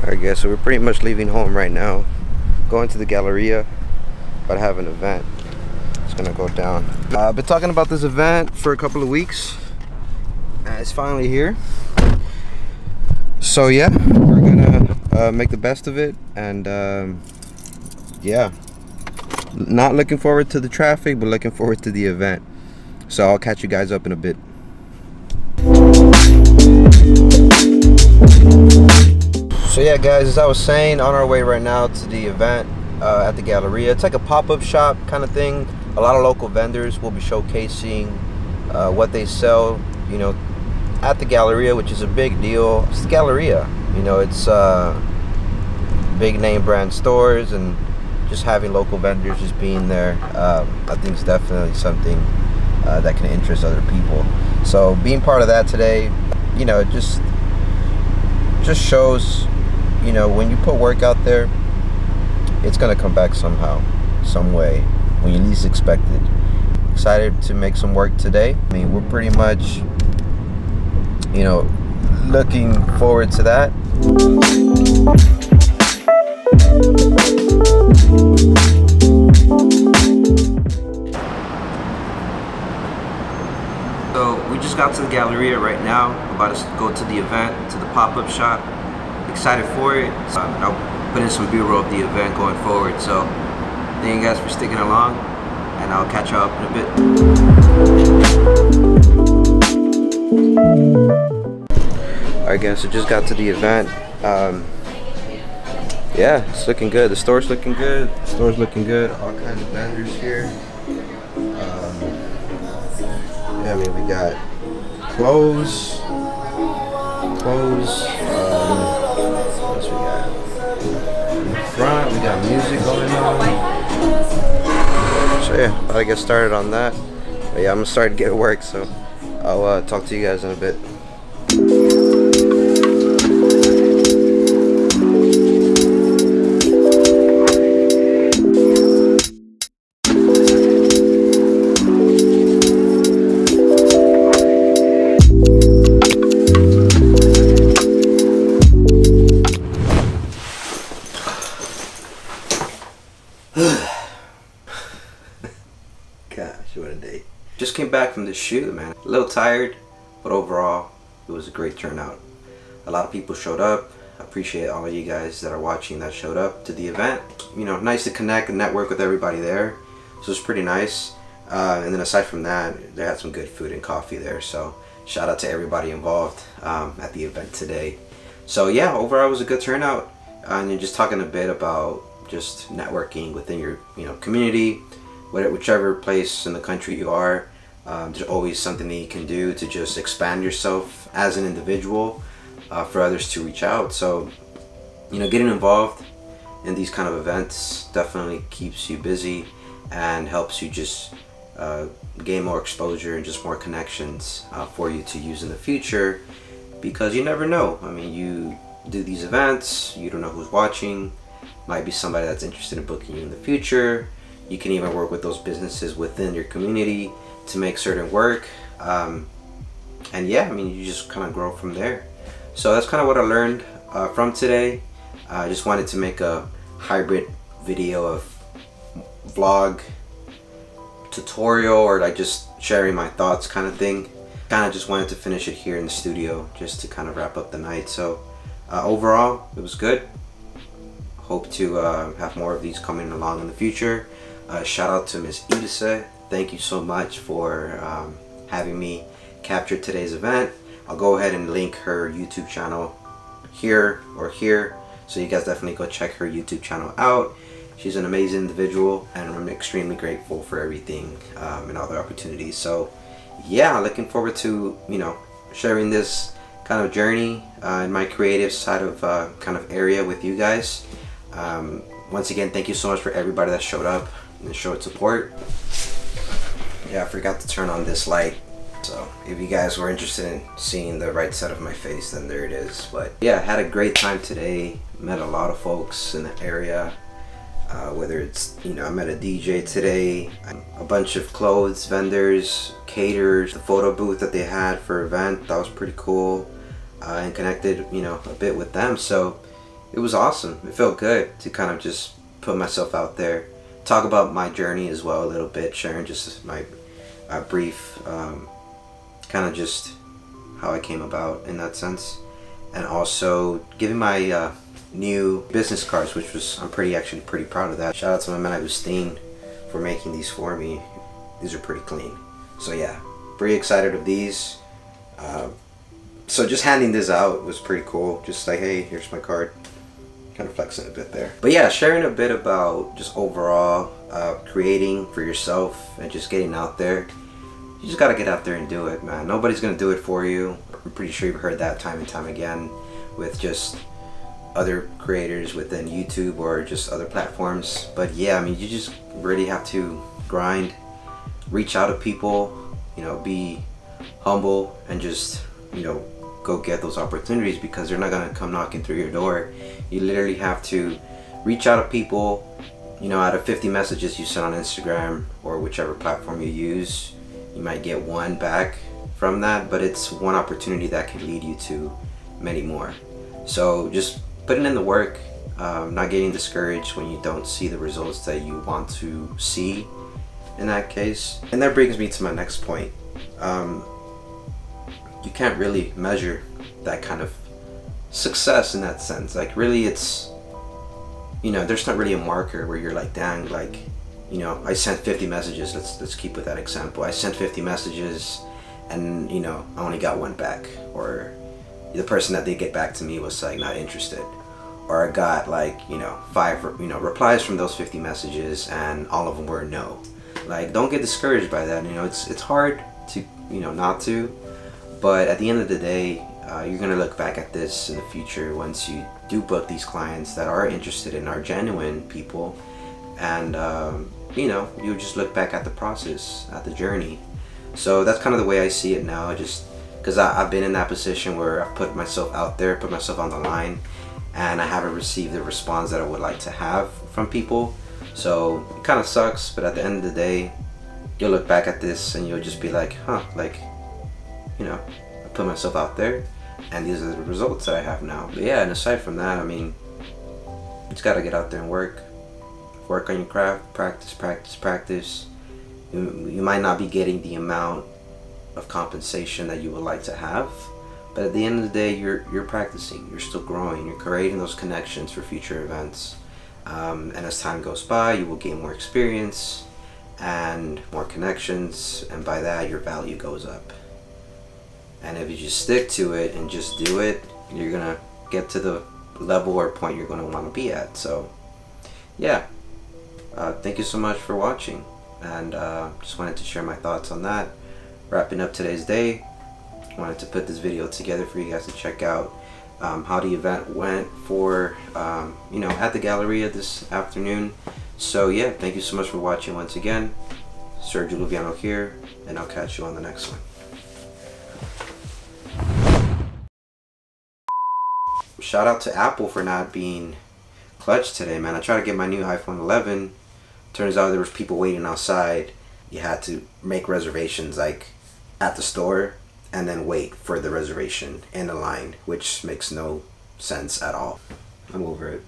Alright guys, so we're pretty much leaving home right now. Going to the Galleria, about to have an event. It's gonna go down. I've been talking about this event for a couple of weeks. It's finally here. So yeah, we're gonna make the best of it, and yeah. Not looking forward to the traffic, but looking forward to the event. So I'll catch you guys up in a bit. So yeah guys, as I was saying, on our way right now to the event at the Galleria. It's like a pop-up shop kind of thing. A lot of local vendors will be showcasing what they sell, you know, at the Galleria, which is a big deal. It's the Galleria, you know, it's big name brand stores, and just having local vendors just being there, I think is definitely something that can interest other people. So being part of that today, you know, it just shows, you know, when you put work out there, it's gonna come back somehow, some way, when you least expect it. Excited to make some work today. I mean, we're pretty much, you know, looking forward to that. So we just got to the Galleria right now, about to go to the event, to the pop-up shop. Excited for it. I'll put in some B-roll of the event going forward. So thank you guys for sticking along, and I'll catch you up in a bit. Alright guys, so just got to the event. Yeah, it's looking good. The store's looking good. The store's looking good. All kinds of vendors here. Yeah, I mean, we got clothes. What else we got? In the front, we got music going on. So yeah, about to get started on that. But yeah, I'm gonna start to get to work, so I'll talk to you guys in a bit. Gosh, what a day. Just came back from this shoot, man. A little tired, but overall, it was a great turnout. A lot of people showed up. I appreciate all of you guys that are watching that showed up to the event. You know, nice to connect and network with everybody there. So it's pretty nice. And then aside from that, they had some good food and coffee there. So shout out to everybody involved at the event today. So yeah, overall it was a good turnout. And then just talking a bit about just networking within your, you know, community, whichever place in the country you are. There's always something that you can do to just expand yourself as an individual, for others to reach out. So, you know, getting involved in these kind of events definitely keeps you busy and helps you just gain more exposure and just more connections for you to use in the future, because you never know. I mean, you do these events, you don't know who's watching. Might be somebody that's interested in booking you in the future. You can even work with those businesses within your community to make certain work. And yeah, I mean, you just kind of grow from there. So that's kind of what I learned from today. I just wanted to make a hybrid video of vlog, tutorial, or like just sharing my thoughts kind of thing. Kind of just wanted to finish it here in the studio just to kind of wrap up the night. So overall, it was good. Hope to have more of these coming along in the future. Shout out to Miss Idise. Thank you so much for having me capture today's event. I'll go ahead and link her YouTube channel here or here, so you guys definitely go check her YouTube channel out. She's an amazing individual, and I'm extremely grateful for everything and all the opportunities. So yeah, looking forward to, you know, sharing this kind of journey in my creative side of kind of area with you guys. Once again, thank you so much for everybody that showed up and showed support. Yeah, I forgot to turn on this light, so if you guys were interested in seeing the right side of my face, then there it is. But yeah, I had a great time today. Met a lot of folks in the area, whether it's, you know, I met a DJ today, a bunch of clothes vendors, caterers, the photo booth that they had for event, that was pretty cool, and connected, you know, a bit with them. So it was awesome. It felt good to kind of just put myself out there, talk about my journey as well a little bit, sharing just my brief kind of just how I came about in that sense, and also giving my new business cards, which was I'm actually pretty proud of that. Shout out to my man Agustin for making these for me. These are pretty clean. So yeah, pretty excited of these. So just handing this out was pretty cool. Just like, hey, here's my card. Kind of flexing a bit there. But yeah, sharing a bit about just overall creating for yourself and just getting out there. You just gotta get out there and do it, man. Nobody's gonna do it for you. I'm pretty sure you've heard that time and time again with just other creators within YouTube or just other platforms. But yeah, I mean, you just really have to grind, reach out to people, you know, be humble, and just, you know, go get those opportunities, because they're not gonna come knocking through your door. You literally have to reach out to people. You know, out of 50 messages you send on Instagram or whichever platform you use, you might get one back from that, but it's one opportunity that can lead you to many more. So just putting in the work, not getting discouraged when you don't see the results that you want to see in that case. And that brings me to my next point. You can't really measure that kind of success in that sense. Like, really, it's, you know, there's not really a marker where you're like, dang, like, you know, I sent 50 messages. Let's keep with that example. I sent 50 messages and, you know, I only got one back, or the person that did get back to me was like not interested, or I got like, you know, 5, you know, replies from those 50 messages and all of them were no. Like, don't get discouraged by that. You know, it's hard to, you know, not to, but at the end of the day, you're gonna look back at this in the future once you do book these clients that are interested and are genuine people, and you know, you just look back at the process, at the journey. So that's kind of the way I see it now, just because I've been in that position where I've put myself out there, put myself on the line, and I haven't received the response that I would like to have from people. So it kind of sucks, but at the end of the day, you'll look back at this and you'll just be like, huh, like, you know, I put myself out there and these are the results that I have now. But yeah, and aside from that, I mean, you just gotta get out there and work on your craft, practice. You might not be getting the amount of compensation that you would like to have, but at the end of the day, you're practicing, you're still growing, you're creating those connections for future events, and as time goes by, you will gain more experience and more connections, and by that your value goes up. And if you just stick to it and just do it, you're gonna get to the level or point you're gonna want to be at. So yeah, thank you so much for watching, and just wanted to share my thoughts on that. Wrapping up today's day, wanted to put this video together for you guys to check out how the event went for you know, at the Galleria this afternoon. So yeah, thank you so much for watching once again. Sergio Luviano here, and I'll catch you on the next one. Shout out to Apple for not being clutch today, man. I tried to get my new iPhone 11. Turns out there was people waiting outside. You had to make reservations like at the store and then wait for the reservation in the line, which makes no sense at all. I'm over it.